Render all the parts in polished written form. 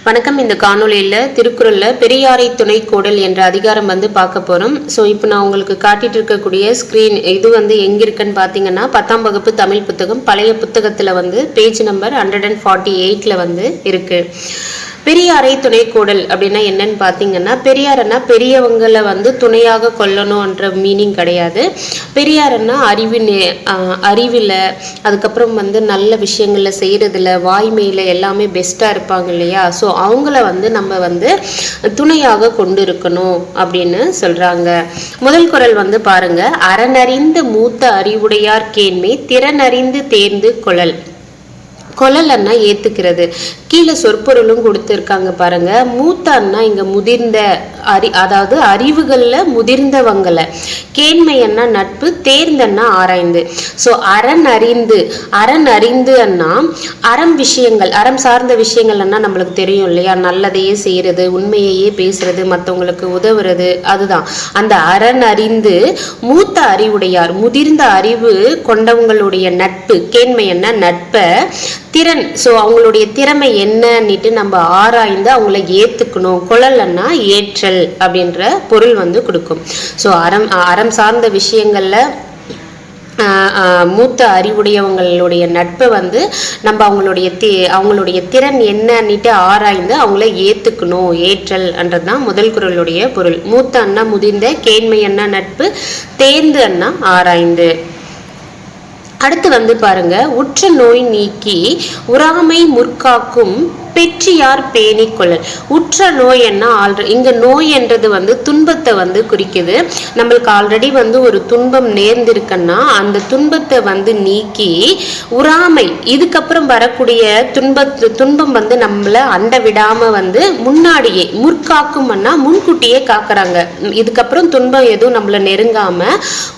வணக்கம். இந்த காணொலியில் திருக்குறளில் பெரியாரை துணை கோடல் என்ற அதிகாரம் பார்க்க போகிறோம். ஸோ இப்போ நான் உங்களுக்கு காட்டிட்டு இருக்கக்கூடிய ஸ்க்ரீன் இது எங்கே இருக்குன்னு பார்த்தீங்கன்னா 10ஆம் வகுப்பு தமிழ் புத்தகம் பழைய புத்தகத்தில் பேஜ் நம்பர் 148 இருக்கு. பெரியாரை துணை கோடல் அப்படின்னா என்னன்னு பார்த்தீங்கன்னா, பெரியாரன்னா பெரியவங்களை துணையாக கொள்ளணும்ன்ற மீனிங் கிடையாது. பெரியாரன்னா அறிவில் அதுக்கப்புறம் நல்ல விஷயங்களில் செய்கிறதுல வாய்மையில் எல்லாமே பெஸ்ட்டாக இருப்பாங்க இல்லையா. ஸோ அவங்கள நம்ம துணையாக கொண்டு இருக்கணும் அப்படின்னு சொல்கிறாங்க. முதல் குறள் பாருங்க, அறனறிந்து மூத்த அறிவுடையார் கேண்மை திறனறிந்து தேர்ந்து கொள்ளல். கொள்ளலன்னா ஏத்துக்கிறது. கீழே சொற்பொருளும் கொடுத்துருக்காங்க பாருங்க. மூத்தன்னா இங்க முதிர்ந்த அதாவது அறிவுகள்ல முதிர்ந்தவங்களை, கேண்மைன்னா நட்பு, தேர்ந்தன்னா ஆராய்ந்து. ஸோ அறம் அறிந்து அண்ணா அறம் விஷயங்கள், அறம் சார்ந்த விஷயங்கள்னா நம்மளுக்கு தெரியும் இல்லையா, நல்லதையே செய்யறது, உண்மையையே பேசுறது, மற்றவங்களுக்கு உதவுறது, அதுதான் அந்த அறம் அறிந்து மூத்த அறிவுடையார் முதிர்ந்த அறிவு கொண்டவங்களுடைய நட்பு, கேண்மைன்னா நட்பை, திறன் ஸோ அவங்களுடைய திறமை என்னன்னுட்டு நம்ம ஆராய்ந்து அவங்கள ஏற்றுக்கணும். கொள்ளலன்னா ஏற்றல் அப்படின்ற பொருள் கொடுக்கும். ஸோ அறம் சார்ந்த விஷயங்கள்ல மூத்த அறிவுடையவங்களுடைய நட்பை நம்ம அவங்களுடைய திறன் என்னன்னுட்டு ஆராய்ந்து அவங்கள ஏற்றுக்கணும். ஏற்றல் என்றதுதான் முதல் குறளுடைய பொருள். மூத்த அண்ணா முதிர்ந்த, கேண்மை அண்ணா நட்பு, தேர்ந்து அண்ணா ஆராய்ந்து. அடுத்து பாருங்க, உற்ற நோய் நீக்கி உறாமை முற்காக்கும் பெற்றியார் பேணி கொள்ளல். உற்ற நோய் என்ன இங்க நோய் என்றது துன்பத்தை குறிக்குது. நம்மளுக்கு ஆல்ரெடி ஒரு துன்பம் நேர்ந்திருக்குன்னா அந்த துன்பத்தை நீக்கி உறாமை, இதுக்கப்புறம் வரக்கூடிய துன்பம் நம்மள அண்ட விடாம முன்னாடியே முற்காக்கும்னா முன்கூட்டியே காக்குறாங்க. இதுக்கப்புறம் துன்பம் எதுவும் நம்மள நெருங்காம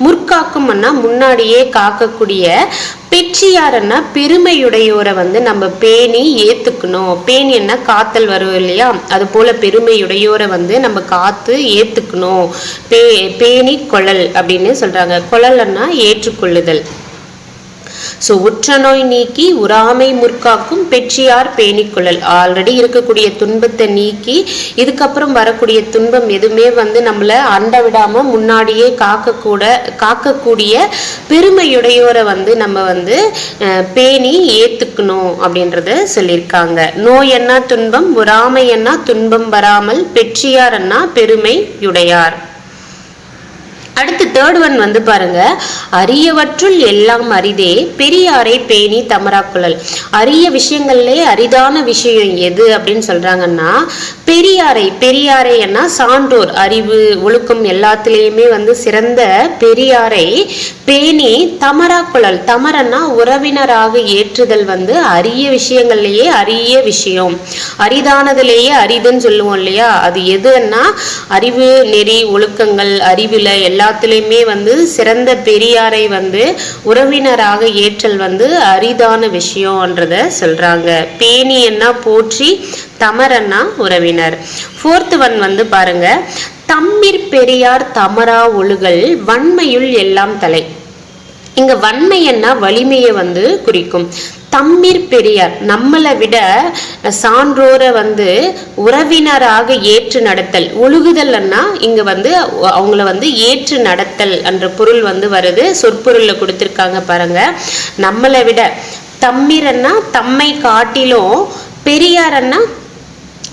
முற்காக்கும்னா முன்னாடியே காக்கக்கூடிய பெற்றியாரன்னா பெருமையுடையோரை நம்ம பேணி ஏத்துக்கணும். பேணி என்ன காத்தல் வரும் இல்லையா, அது போல பெருமையுடையோரை நம்ம காத்து ஏத்துக்கணும். பேணி கொள்ளல் அப்படின்னு சொல்றாங்க. கொள்ளல்னா ஏற்றுக்கொள்ளுதல். ஸோ உற்ற நோய் நீக்கி உறாமை முற்காக்கும் பெற்றியார் பேணிக்கொள்ளல். ஆல்ரெடி இருக்கக்கூடிய துன்பத்தை நீக்கி இதுக்கப்புறம் வரக்கூடிய துன்பம் எதுவுமே நம்மள அண்ட விடாம முன்னாடியே காக்கக்கூடிய பெருமையுடையோரை நம்ம பேணி ஏத்துக்கணும் அப்படின்றத சொல்லியிருக்காங்க. நோய் என்ன துன்பம், உறாமை என்ன துன்பம் வராமல், பெற்றியார் என்ன பெருமையுடையார். அடுத்து தேர்ட் ஒன் பாருங்க, அரியவற்றுள் எல்லாம் அரிதே பெரியாரை பேணி தமராக்குழல். அரிய விஷயங்கள்லே அரிதான விஷயம் எது அப்படின்னு சொல்றாங்கன்னா பெரியாரை என்ன சான்றோர், அறிவு ஒழுக்கம் எல்லாத்திலேயுமே சிறந்த பெரியாரை பேணி தமராக்குழல். தமரன்னா உறவினராக ஏற்றுதல் அரிய விஷயங்கள்லயே அரிய விஷயம், அரிதானதுலேயே அரிதுன்னு சொல்லுவோம் இல்லையா, அது எதுன்னா அறிவு நெறி ஒழுக்கங்கள் அறிவுல எல்லாத்திலையுமே சிறந்த பெரியாரை உறவினராக ஏற்றல் அரிதான விஷயம்ன்றத சொல்றாங்க. பேணி என்ன போற்றி, தமரன்னா உறவினர். ஃபோர்த் ஒன் பாருங்க, தம்மிற் பெரியார் தமரா ஒழுகல் வன்மையுள் எல்லாம் தலை. இங்க வன்மை என்ன வலிமையை குறிக்கும். தம்மிற் பெரியார் நம்மளை விட சான்றோரை உறவினராக ஏற்று நடத்தல். ஒழுகுதல்னா இங்க அவங்கள ஏற்று நடத்தல் என்ற பொருள் வருது. சொற்பொருள்ல கொடுத்திருக்காங்க பாருங்க. நம்மளை விட தம்மிரன்னா தம்மை காட்டிலும், பெரியாரன்னா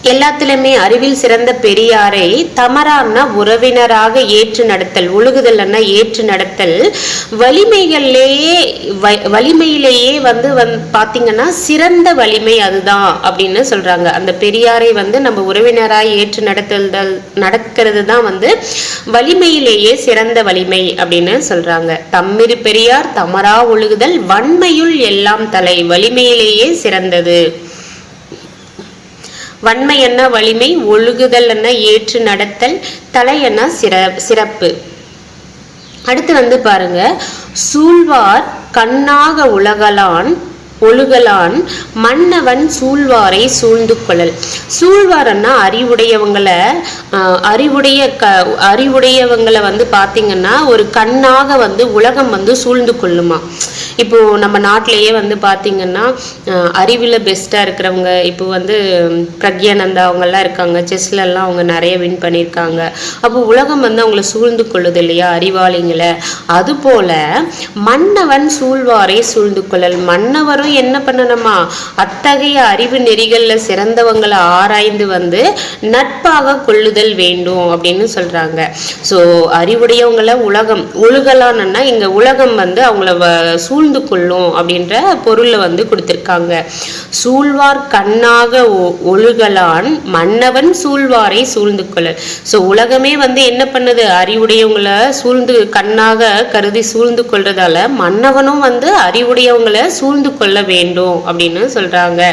எல்லாத்திலுமே அறிவில் சிறந்த பெரியாரை, தமரான்னா உறவினராக ஏற்று நடத்தல், ஒழுகுதல்னா ஏற்று நடத்தல், வலிமையிலேயே பாத்தீங்கன்னா சிறந்த வலிமை அதுதான் அப்படின்னு சொல்றாங்க. அந்த பெரியாரை நம்ம உறவினராய் ஏற்று நடக்கிறது தான் வலிமையிலேயே சிறந்த வலிமை அப்படின்னு சொல்றாங்க. தம்மிரு பெரியார் தமரா ஒழுகுதல் வன்மையுள் எல்லாம் தலை, வலிமையிலேயே சிறந்தது. வன்மை என்ன வலிமை, ஒழுகுதல் என்ன ஏற்று நடத்தல், தலை என்ன சிறப்பு. அடுத்து பாருங்க, சூழ்வார் கண்ணாக உலகலான் ஒழுகலான் மன்னவன் சூழ்வாரை சூழ்ந்து கொள்ளல். சூழ்வாரன்னா அறிவுடையவங்களை வந்து பாத்தீங்கன்னா ஒரு கண்ணாக வந்து உலகம் வந்து சூழ்ந்து கொள்ளுமா. இப்போ நம்ம நாட்டிலேயே வந்து பாத்தீங்கன்னா அறிவில் பெஸ்டா இருக்கிறவங்க இப்போ வந்து பிரக்யானந்தா அவங்கெல்லாம் இருக்காங்க, செஸ்ல எல்லாம் அவங்க நிறைய வின் பண்ணியிருக்காங்க. அப்போ உலகம் வந்து அவங்கள சூழ்ந்து கொள்ளுது இல்லையா, அறிவாளிங்களை. அது போல மன்னவன் சூழ்வாரை சூழ்ந்து கொள்ளல். மன்னவரும் என்ன பண்ணணுமா, அத்தகைய அறிவு நெறிகள்ல சிறந்தவங்களை ஆராய்ந்து வந்து நட்பாக கொள்ளுதல் வேண்டும் அப்படின்னு சொல்றாங்க. ஸோ அறிவுடையவங்களை உலகம் ஒழுகலான்னா இங்க உலகம் வந்து அவங்கள சூழ்ந்து கொள்ளும் அப்படின்ற பொருளை வந்து கொடுத்திருக்காங்க. சூழ்வார் கண்ணாக ஒழுகலான் மன்னவன் சூழ்வாரை சூழ்ந்து கொள்ளல். ஸோ உலகமே வந்து என்ன பண்ணுது, அறிவுடையவங்களை சூழ்ந்து கண்ணாக கருதி சூழ்ந்து கொள்றதால மன்னவனும் வந்து அறிவுடையவங்களை சூழ்ந்து கொள்ள வேண்டும் அப்படின்னு சொல்றாங்க.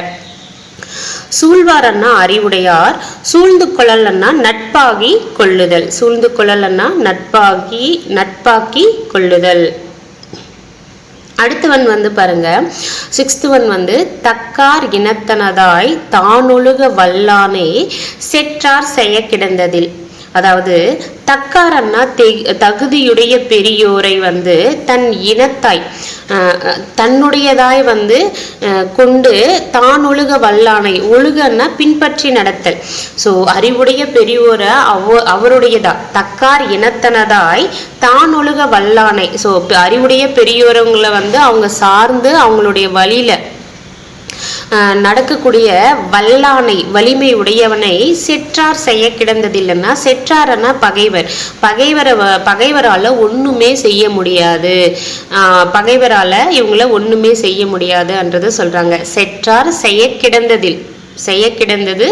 சூழ்வாரன்னா அறிவுடையார், சூழ்ந்து கொள்ளலன்னா நட்பாகி கொள்ளுதல். சூழ்ந்து கொள்ளலன்னா நட்பாக்கி கொள்ளுதல். அடுத்தவன் வந்து பாருங்க, 6th ஒன் வந்து தக்கார் இனத்தனதாய் தானொழுக வல்லானே செற்றார் செய்ய கிடந்ததில். அதாவது தக்காரன்னா தகுதியுடைய பெரியோரை வந்து தன் இனத்தாய் தன்னுடையதாய் வந்து கொண்டு தான் ஒழுக வல்லானை, ஒழுகன்னா பின்பற்றி நடத்தல். ஸோ அறிவுடைய பெரியோரை அவருடையதா தக்கார் இனத்தனதாய் தான் ஒழுக வல்லானை. ஸோ அறிவுடைய பெரியோரங்களை வந்து அவங்க சார்ந்து அவங்களுடைய வழியில நடக்கக்கூடிய வல்லானை வலிமை உடையவனை செற்றார் செய்ய கிடந்ததில்லைன்னா, செற்றாரன்னா பகைவரால ஒண்ணுமே செய்ய முடியாது, பகைவரால இவங்கள ஒண்ணுமே செய்ய முடியாதுன்றத சொல்றாங்க. செற்றார் செய்ய கிடந்தது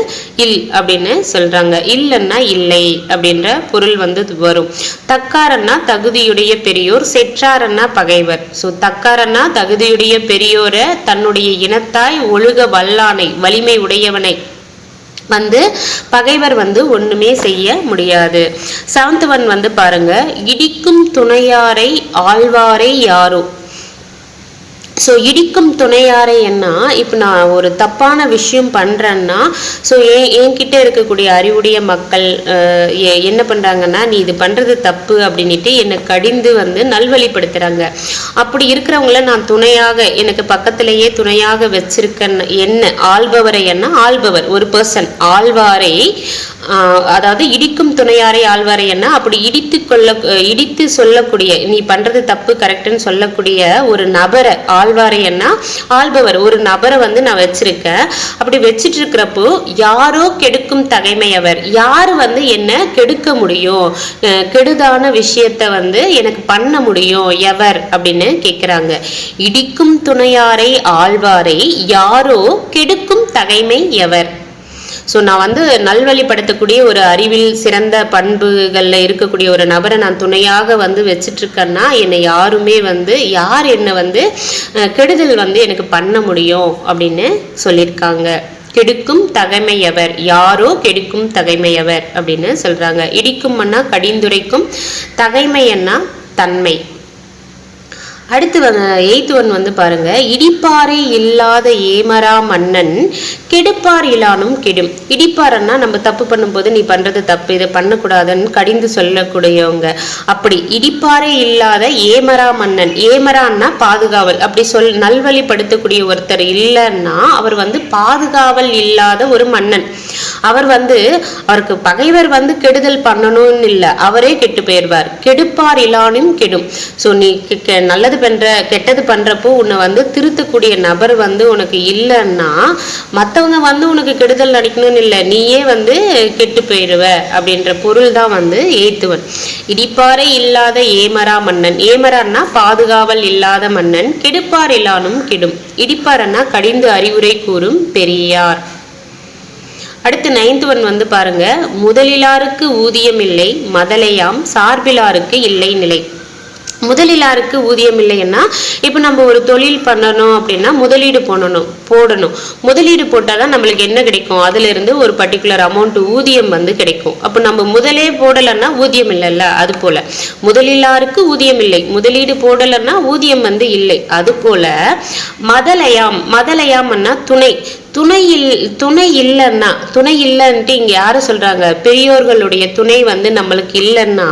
இல் அப்படின்னு சொல்றாங்க. இல்லைன்னா இல்லை அப்படின்ற பொருள் வந்து வரும். தக்காரன்னா தகுதியுடைய பெரியோர், செற்றாரன்னா பகைவர். ஸோ தக்காரன்னா தகுதியுடைய பெரியோரை தன்னுடைய இனத்தாய் ஒழுக வல்லானை வலிமை உடையவனை வந்து பகைவர் வந்து ஒண்ணுமே செய்ய முடியாது. 7th ஒன் வந்து பாருங்க, இடிக்கும் துணையாரை ஆழ்வாரை யாரோ. ஸோ இடிக்கும் துணையாரை என்ன, இப்போ நான் ஒரு தப்பான விஷயம் பண்ணுறேன்னா, ஸோ என்கிட்ட இருக்கக்கூடிய அறிவுடைய மக்கள் என்ன பண்ணுறாங்கன்னா, நீ இது பண்ணுறது தப்பு அப்படின்ட்டு என்னை கடிந்து வந்து நல்வழிப்படுத்துகிறாங்க. அப்படி இருக்கிறவங்கள நான் துணையாக எனக்கு பக்கத்திலேயே துணையாக வச்சிருக்கேன். என்ன ஆள்பவரை என்ன ஆள்பவர் ஒரு பர்சன், ஆழ்வாரை அதாவது இடிக்கும் துணையாரை ஆழ்வாரை என்ன அப்படி இடித்து சொல்லக்கூடிய, நீ பண்றது தப்பு கரெக்டுன்னு சொல்லக்கூடிய ஒரு நபரை ஆழ்வாரை என்ன ஆள்பவர் ஒரு நபரை வந்து நான் வச்சிருக்கேன். அப்படி வச்சிட்டு இருக்கிறப்போ யாரோ கெடுக்கும் தகைமையவர், யாரு வந்து என்ன கெடுக்க முடியும், கெடுதான விஷயத்த வந்து எனக்கு பண்ண முடியும் எவர் அப்படின்னு கேட்கிறாங்க. இடிக்கும் துணையாரை ஆழ்வாரை யாரோ கெடுக்கும் தகைமை எவர். ஸோ நான் வந்து நல்வழிப்படுத்தக்கூடிய ஒரு அறிவில் சிறந்த பண்புகளில் இருக்கக்கூடிய ஒரு நபரை நான் துணையாக வந்து வச்சிட்டு இருக்கேன்னா என்னை யாருமே வந்து யார் என்னை வந்து கெடுதல் வந்து எனக்கு பண்ண முடியும் அப்படின்னு சொல்லியிருக்காங்க. கெடுக்கும் தகைமையவர், யாரோ கெடுக்கும் தகைமையவர் அப்படின்னு சொல்றாங்க. இடிக்கும்னா கடிந்துரைக்கும், தகைமைன்னா தன்மை. அடுத்து 8th ஒன் வந்து பாருங்க, இடிப்பாறை இல்லாத ஏமரா மன்னன் கெடுப்பார் இலானும் கெடும். இடிப்பாரன்னா நம்ம தப்பு பண்ணும்போது நீ பண்றது தப்பு, இதை பண்ணக்கூடாதுன்னு கடிந்து சொல்லக்கூடியவங்க. அப்படி இடிப்பாறை இல்லாத ஏமரா மன்னன், ஏமரான்னா பாதுகாவல், அப்படி நல்வழிப்படுத்தக்கூடிய ஒருத்தர் இல்லைன்னா அவர் வந்து பாதுகாவல் இல்லாத ஒரு மன்னன். அவர் வந்து அவருக்கு பகைவர் வந்து கெடுதல் பண்ணணும்னு இல்லை, அவரே கெட்டு போயிடுவார். கெடுப்பார் இலானும் கெடும். ஸோ நீ நல்லது பண்ற கெட்டது பண்றப்போ உன்னை வந்து திருத்தக்கூடிய நபர் வந்து உனக்கு இல்லைன்னா மற்றவங்க வந்து உனக்கு கெடுதல் நடிக்கணும்னு இல்லை, நீயே வந்து கெட்டு போயிடுவ அப்படின்ற பொருள் தான் வந்து 8th ஒன். இடிப்பாறை இல்லாத ஏமரா மன்னன், ஏமரான்னா பாதுகாவல் இல்லாத மன்னன், கெடுப்பார் இல்லானும் கெடும். இடிப்பாரன்னா கடிந்து அறிவுரை கூறும் பெரியார். அடுத்து 9th ஒன் வந்து பாருங்க, முதலிலாருக்கு ஊதியம் இல்லை மதலையாம் சார்பிலாருக்கு இல்லை நிலை. முதலிலாருக்கு ஊதியம் இல்லைன்னா இப்போ நம்ம ஒரு தொழில் பண்ணணும் அப்படின்னா முதலீடு போடணும். முதலீடு போட்டால் தான் நம்மளுக்கு என்ன கிடைக்கும், அதுல இருந்து ஒரு பர்டிகுலர் அமௌண்ட் ஊதியம் வந்து கிடைக்கும். அப்போ நம்ம முதலே போடலைன்னா ஊதியம் இல்லைல்ல, அது போல முதலிலாருக்கு ஊதியம் இல்லை, முதலீடு போடலைன்னா ஊதியம் வந்து இல்லை. அது போல மதலையாம்னா துணை இல்லைன்ட்டு இங்க யாரு சொல்றாங்க, பெரியோர்களுடைய துணை வந்து நம்மளுக்கு இல்லைன்னா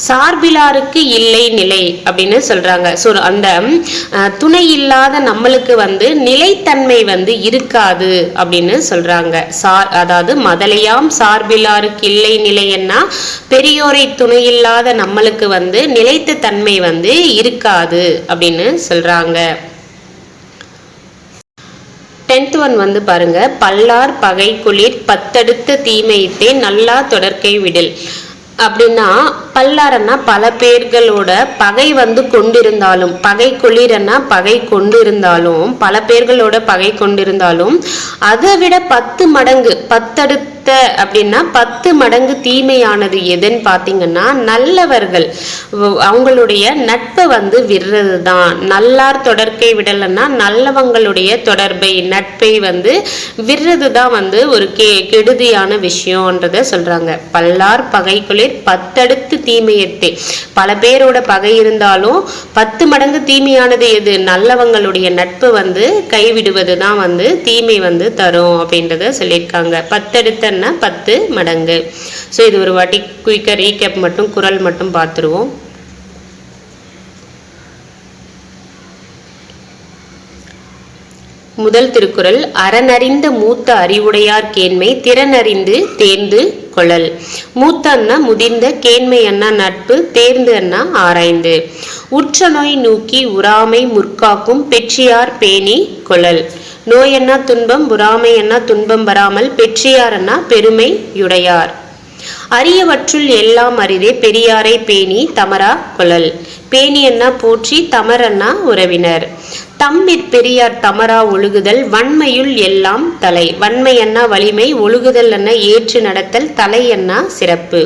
சார்பிலாருக்கு இல்லை நிலை அப்படின்னு சொல்றாங்க. ஸோ அந்த துணை இல்லாத நம்மளுக்கு வந்து நிலைத்தன்மை வந்து இருக்காது அப்படின்னு சொல்றாங்க. அதாவது மதலையாம் சார்பிலாருக்கு இல்லை நிலைன்னா பெரியோரை துணை இல்லாத நம்மளுக்கு வந்து நிலைத்த தன்மை வந்து இருக்காது அப்படின்னு சொல்றாங்க. 10th one வந்து பாருங்க, பல்லார் பகை குளிர் பத்தடுத்த தீமைத்தே நல்லா தொடர்க்கை விடல். அப்படின்னா பல்லாரன்னா பல பேர்களோட பகை வந்து கொண்டிருந்தாலும், பகை குளிரன்னா பகை கொண்டிருந்தாலும், பல பேர்களோட பகை கொண்டிருந்தாலும் அதை விட 10 மடங்கு, பத்தடுத்த அப்படின்னா 10 மடங்கு தீமையானது எதுன்னு பாத்தீங்கன்னா நல்லவர்கள் அவங்களுடைய நட்பை வந்து விடுறது தான். நல்லார் தொடர்க்கை விடலைன்னா நல்லவங்களுடைய தொடர்பை நட்பை வந்து விடுறது தான் வந்து ஒரு கெடுதியான விஷயம்ன்றத சொல்றாங்க. பல்லார் பகை குளிர் பத்தடுத்து தீமையத்தே, பல பேரோட பகை இருந்தாலும் 10 மடங்கு தீமையானது எது, நல்லவங்களுடைய நட்பு வந்து கைவிடுவது தான் வந்து தீமை வந்து தரும் அப்படின்றத சொல்லியிருக்காங்க. 10 10 மடங்கு. ஸோ இது ஒரு வாட்டி குயிக்காக ரீகேப் மட்டும் குறள் மட்டும் பார்த்துருவோம். முதல் திருக்குறள், அறனறிந்த மூத்த அறிவுடையார் கேண்மை திறனறிந்து தேர்ந்து கொள்ளல். மூத்த அண்ணா முதிர்ந்த, கேண்மை அண்ணா நட்பு, தேர்ந்து அண்ணா ஆராய்ந்து. உற்ற நோய் நூக்கி உறாமை முற்காக்கும் பெற்றியார் பேணி கொள்ளல். நோய் என்ன துன்பம், உறாமை என்ன துன்பம் வராமல், பெற்றியார் என்ன பெருமையுடையார். அரியவற்றுள் எல்லாம் அரிதே பெரியாரை பேணி தமரா கொள்ளல். பேணி என்ன போற்றி, தமர் என்ன உறவினர். தம்மிற் பெரியார் தமரா ஒழுகுதல், வன்மையுள் எல்லாம் தலை. வன்மை என்ன வலிமை, ஒழுகுதல் என்ன ஏற்று நடத்தல், தலை என்ன சிறப்பு.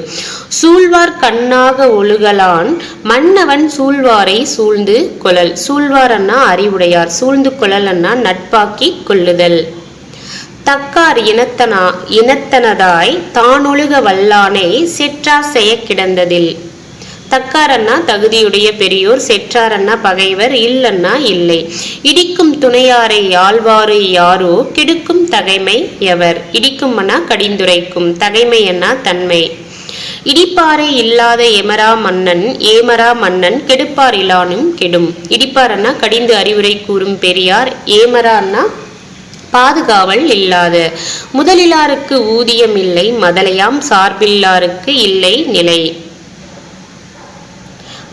சூழ்வார் கண்ணாக ஒழுகலான் மன்னவன் சூழ்வாரை சூழ்ந்து கொள்ளல். சூழ்வார் அண்ணா அறிவுடையார், சூழ்ந்து கொள்ளல் அண்ணா நட்பாக்கி கொள்ளுதல். தக்கார் இனத்தனதாய் தானொழுக வல்லானை செற்றார் செய்ய கிடந்ததில். தக்காரன்னா தகுதியுடைய பெரியோர், செற்றாரன்னா பகைவர், இல்லன்னா இல்லை. இடிக்கும் துணையாரை ஆழ்வாரு யாரோ, கெடுக்கும் தகைமை எவர். இடிக்கும்னா கடிந்துரைக்கும், தகைமை என்ன தன்மை. இடிப்பாறை இல்லாத ஏமரா மன்னன் கெடுப்பார் இல்லானும் கெடும். இடிப்பாரன்னா கடிந்து அறிவுரை கூறும் பெரியார், ஏமரான்னா பாதுகாவல் இல்லாத. முதலிலாருக்கு ஊதியம் இல்லை, மதலையாம் சார்பில்லாருக்கு இல்லை நிலை.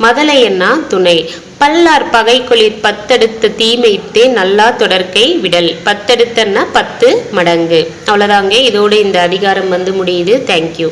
மதலையன்னா துணை. பல்லார் பகை குளிர் பத்தடுத்த தீமைத்தே நல்லா தொடர்க்கை விடல். பத்தடுத்தன்னா 10 மடங்கு. அவ்வளவுதாங்க, இதோட இந்த அதிகாரம் வந்து முடியுது. தேங்க்யூ.